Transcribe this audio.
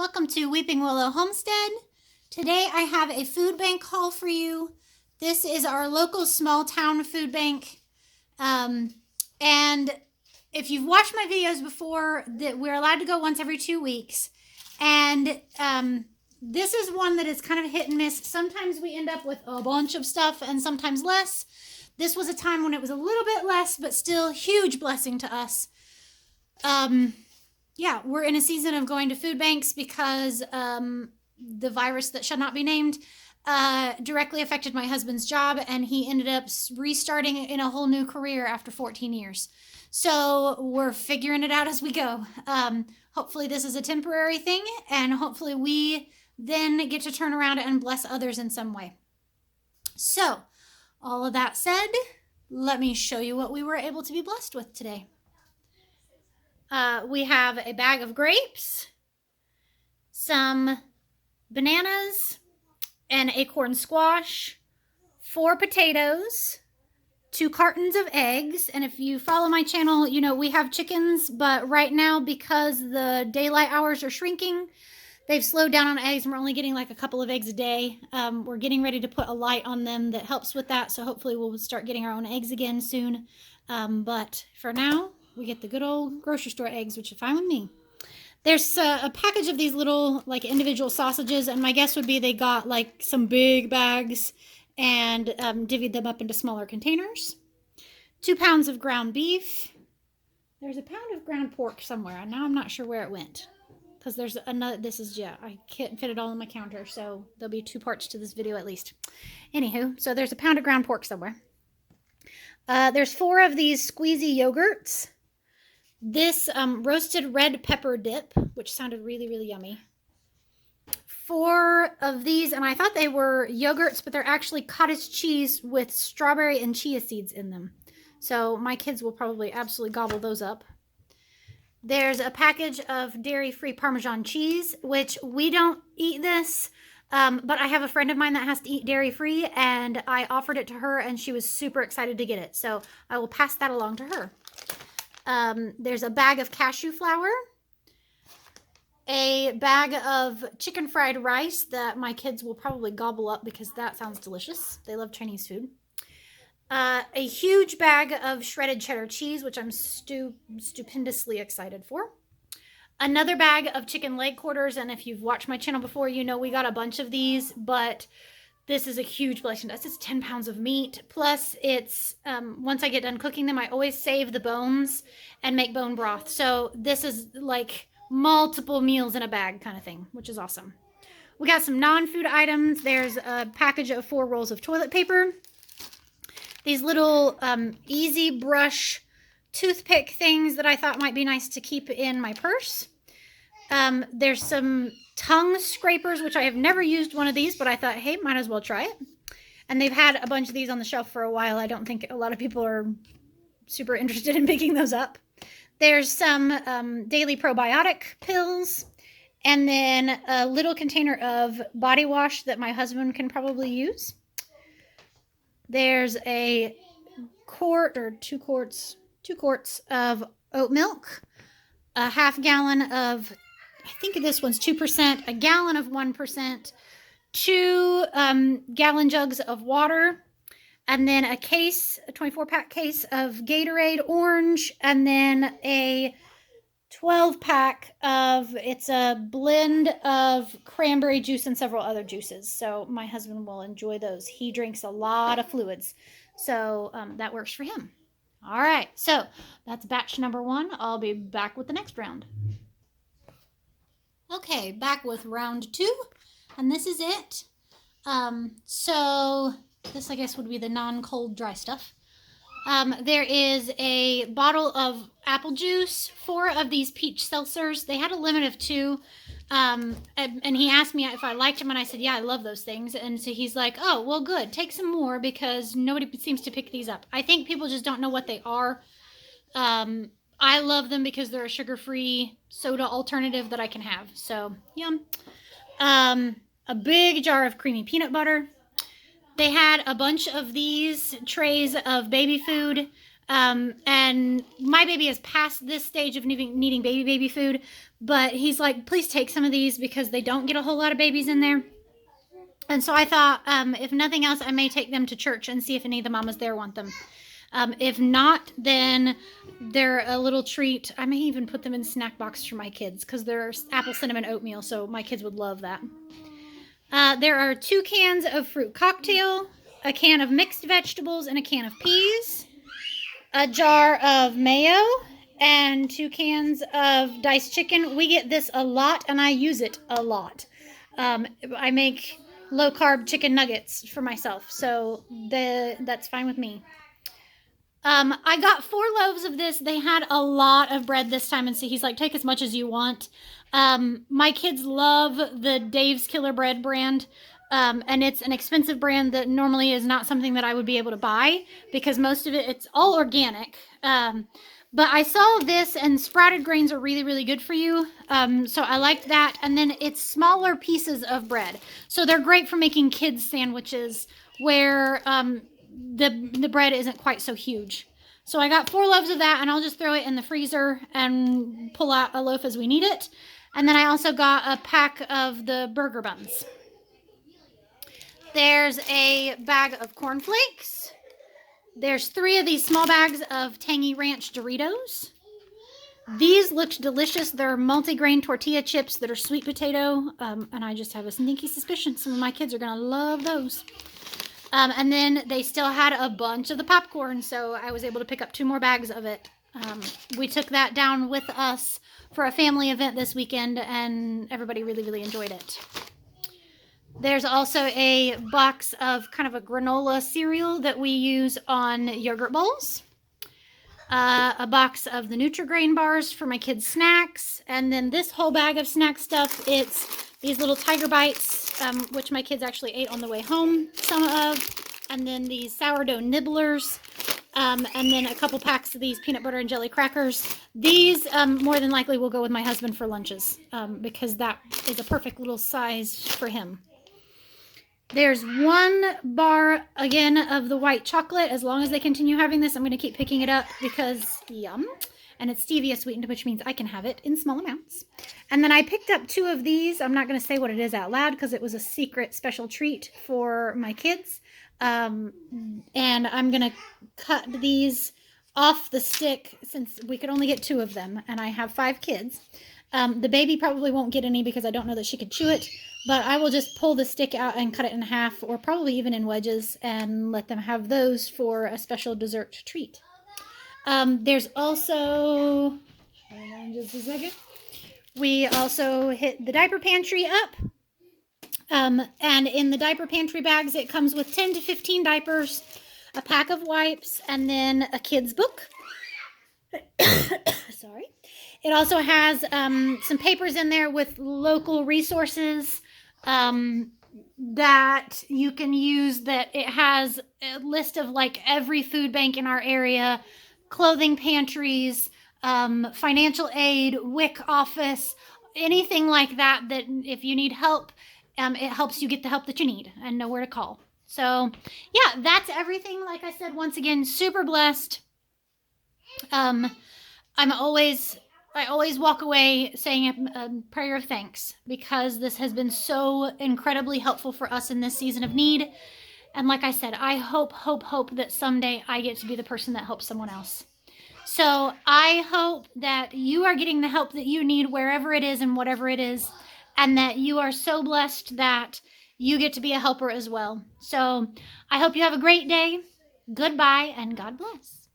Welcome to Weeping Willow Homestead. Today I have a food bank haul for you. This is our local small town food bank. And if you've watched my videos before, that we're allowed to go once every 2 weeks. And this is one that is kind of hit and miss. Sometimes we end up with a bunch of stuff and sometimes less. This was a time when it was a little bit less, but still huge blessing to us. Yeah, we're in a season of going to food banks because the virus that shall not be named directly affected my husband's job, and he ended up restarting in a whole new career after 14 years. So we're figuring it out as we go. Hopefully this is a temporary thing, and hopefully we then get to turn around and bless others in some way. So, all of that said, let me show you what we were able to be blessed with today. We have a bag of grapes, some bananas, an acorn squash, 4 potatoes, 2 cartons of eggs. And if you follow my channel, you know we have chickens, but right now, because the daylight hours are shrinking, they've slowed down on eggs, and we're only getting like a couple of eggs a day. We're getting ready to put a light on them that helps with that, so hopefully we'll start getting our own eggs again soon. But for now, we get the good old grocery store eggs, which are fine with me. There's a package of these little like individual sausages, and my guess would be they got like some big bags and divvied them up into smaller containers. 2 pounds of ground beef. There's a pound of ground pork somewhere, and now I'm not sure where it went. Because there's another, I can't fit it all on my counter, so there'll be 2 parts to this video at least. Anywho, so there's a pound of ground pork somewhere. There's 4 of these squeezy yogurts. This roasted red pepper dip, which sounded really, really yummy. 4 of these, and I thought they were yogurts, but they're actually cottage cheese with strawberry and chia seeds in them. So my kids will probably absolutely gobble those up. There's a package of dairy-free Parmesan cheese, which we don't eat this, but I have a friend of mine that has to eat dairy-free, and I offered it to her, and she was super excited to get it. So I will pass that along to her. There's a bag of cashew flour, a bag of chicken fried rice that my kids will probably gobble up because that sounds delicious. They love Chinese food. A huge bag of shredded cheddar cheese, which I'm stupendously excited for. Another bag of chicken leg quarters, and if you've watched my channel before, you know we got a bunch of these, but this is a huge blessing to us. It's 10 pounds of meat, plus it's, once I get done cooking them, I always save the bones and make bone broth. So this is like multiple meals in a bag kind of thing, which is awesome. We got some non-food items. There's a package of 4 rolls of toilet paper. These little easy brush toothpick things that I thought might be nice to keep in my purse. There's some tongue scrapers, which I have never used one of these, but I thought, hey, might as well try it. And they've had a bunch of these on the shelf for a while. I don't think a lot of people are super interested in picking those up. There's some daily probiotic pills, and then a little container of body wash that my husband can probably use. There's a quart or 2 quarts of oat milk, a half gallon of, I think this one's 2%, a gallon of 1%, 2 gallon jugs of water, and then a 24-pack case of Gatorade orange, and then a 12-pack of, it's a blend of cranberry juice and several other juices. So my husband will enjoy those. He drinks a lot of fluids, so that works for him. All right, so that's batch number 1. I'll be back with the next round. Okay, back with round 2, and this is it. So this, I guess, would be the non-cold dry stuff. There is a bottle of apple juice, 4 of these peach seltzers. They had a limit of 2, and he asked me if I liked them, and I said, yeah, I love those things. And so he's like, oh, well, good, take some more, because nobody seems to pick these up. I think people just don't know what they are. I love them because they're a sugar-free soda alternative that I can have. So, yum. A big jar of creamy peanut butter. They had a bunch of these trays of baby food. And my baby is past this stage of needing baby food, but he's like, please take some of these because they don't get a whole lot of babies in there. And so I thought, if nothing else, I may take them to church and see if any of the mamas there want them. If not, then they're a little treat. I may even put them in snack box for my kids because they're apple cinnamon oatmeal, so my kids would love that. There are 2 cans of fruit cocktail, a can of mixed vegetables, and a can of peas, a jar of mayo, and 2 cans of diced chicken. We get this a lot, and I use it a lot. I make low-carb chicken nuggets for myself, so that's fine with me. I got 4 loaves of this. They had a lot of bread this time, and so he's like, take as much as you want. My kids love the Dave's Killer Bread brand, and it's an expensive brand that normally is not something that I would be able to buy because most of it's all organic. But I saw this, and sprouted grains are really, really good for you. So I liked that. And then it's smaller pieces of bread. So they're great for making kids sandwiches where the bread isn't quite so huge. So I got 4 loaves of that, and I'll just throw it in the freezer and pull out a loaf as we need it. And then I also got a pack of the burger buns. There's a bag of cornflakes. There's 3 of these small bags of Tangy Ranch Doritos. These looked delicious. They're multi-grain tortilla chips that are sweet potato, and I just have a sneaky suspicion some of my kids are going to love those. And then they still had a bunch of the popcorn, so I was able to pick up 2 more bags of it. We took that down with us for a family event this weekend, and everybody really, really enjoyed it. There's also a box of kind of a granola cereal that we use on yogurt bowls. A box of the Nutri bars for my kids' snacks. And then this whole bag of snack stuff, it's these little Tiger Bites, which my kids actually ate on the way home, some of. And then these sourdough nibblers. And then a couple packs of these peanut butter and jelly crackers. These more than likely will go with my husband for lunches because that is a perfect little size for him. There's 1 bar, again, of the white chocolate. As long as they continue having this, I'm going to keep picking it up because, yum. And it's stevia sweetened, which means I can have it in small amounts. And then I picked up 2 of these. I'm not going to say what it is out loud because it was a secret special treat for my kids. And I'm going to cut these off the stick since we could only get 2 of them. And I have 5 kids. The baby probably won't get any because I don't know that she could chew it. But I will just pull the stick out and cut it in half, or probably even in wedges, and let them have those for a special dessert treat. There's also, hold on just a second, we also hit the Diaper Pantry up. And in the Diaper Pantry bags, it comes with 10 to 15 diapers, a pack of wipes, and then a kid's book. Sorry. It also has some papers in there with local resources that you can use. That it has a list of like every food bank in our area, clothing pantries, financial aid, WIC office, anything like that, that if you need help, it helps you get the help that you need and know where to call. So yeah, that's everything. Like I said, once again, super blessed. I always walk away saying a prayer of thanks because this has been so incredibly helpful for us in this season of need. And like I said, I hope that someday I get to be the person that helps someone else. So I hope that you are getting the help that you need wherever it is and whatever it is, and that you are so blessed that you get to be a helper as well. So I hope you have a great day. Goodbye and God bless.